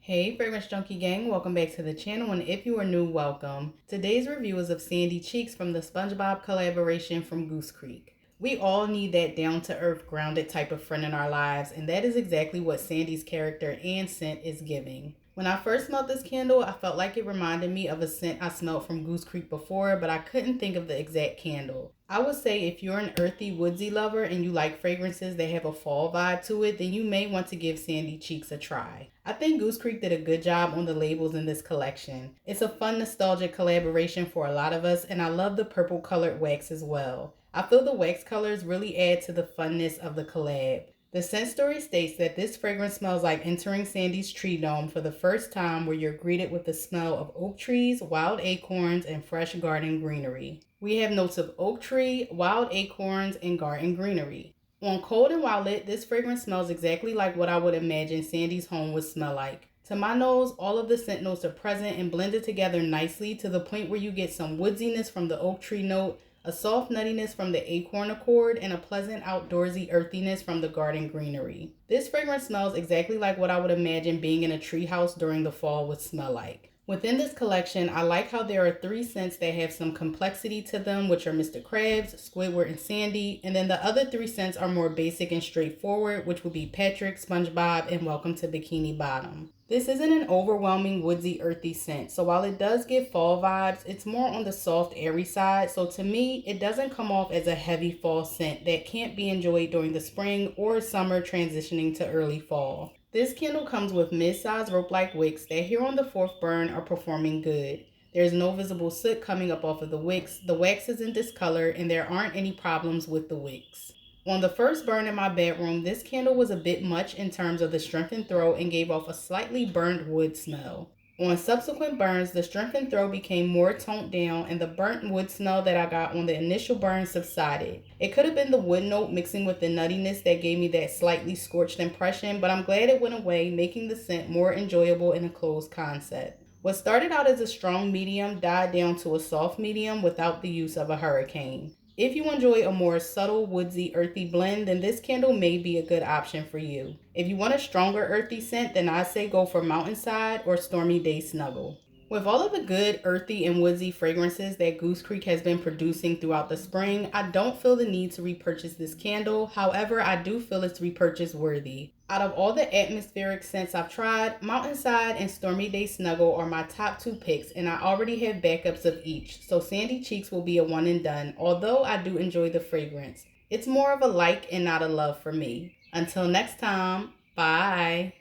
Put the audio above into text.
Hey Fragrance Junkie Gang, welcome back to the channel, and if you are new, welcome. Today's review is of Sandy Cheeks from the SpongeBob Collaboration from Goose Creek. We all need that down-to-earth, grounded type of friend in our lives, and that is exactly what Sandy's character and scent is giving. When I first smelled this candle, I felt like it reminded me of a scent I smelled from Goose Creek before, but I couldn't think of the exact candle. I would say if you're an earthy, woodsy lover and you like fragrances that have a fall vibe to it, then you may want to give Sandy Cheeks a try. I think Goose Creek did a good job on the labels in this collection. It's a fun, nostalgic collaboration for a lot of us, and I love the purple colored wax as well. I feel the wax colors really add to the funness of the collab. The scent story states that this fragrance smells like entering Sandy's tree dome for the first time, where you're greeted with the smell of oak trees, wild acorns, and fresh garden greenery. We have notes of oak tree, wild acorns, and garden greenery. On cold and while lit, this fragrance smells exactly like what I would imagine Sandy's home would smell like. To my nose, all of the scent notes are present and blended together nicely to the point where you get some woodsiness from the oak tree note, a soft nuttiness from the acorn accord, and a pleasant outdoorsy earthiness from the garden greenery. This fragrance smells exactly like what I would imagine being in a treehouse during the fall would smell like. Within this collection, I like how there are 3 scents that have some complexity to them, which are Mr. Krabs, Squidward, and Sandy, and then the other 3 scents are more basic and straightforward, which would be Patrick, SpongeBob, and Welcome to Bikini Bottom. This isn't an overwhelming woodsy earthy scent, so while it does give fall vibes, it's more on the soft airy side, so to me, it doesn't come off as a heavy fall scent that can't be enjoyed during the spring or summer transitioning to early fall. This candle comes with mid-sized rope-like wicks that here on the 4th burn are performing good. There's no visible soot coming up off of the wicks, the wax isn't discolored, and there aren't any problems with the wicks. On the first burn in my bedroom, this candle was a bit much in terms of the strengthened throw and gave off a slightly burnt wood smell. On subsequent burns, the strengthened throw became more toned down and the burnt wood smell that I got on the initial burn subsided. It could have been the wood note mixing with the nuttiness that gave me that slightly scorched impression, but I'm glad it went away, making the scent more enjoyable in a closed concept. What started out as a strong medium died down to a soft medium without the use of a hurricane. If you enjoy a more subtle, woodsy, earthy blend, then this candle may be a good option for you. If you want a stronger earthy scent, then I say go for Mountainside or Stormy Day Snuggle. With all of the good, earthy, and woodsy fragrances that Goose Creek has been producing throughout the spring, I don't feel the need to repurchase this candle. However, I do feel it's repurchase worthy. Out of all the atmospheric scents I've tried, Mountainside and Stormy Day Snuggle are my top 2 picks, and I already have backups of each, so Sandy Cheeks will be a one and done, although I do enjoy the fragrance. It's more of a like and not a love for me. Until next time, bye!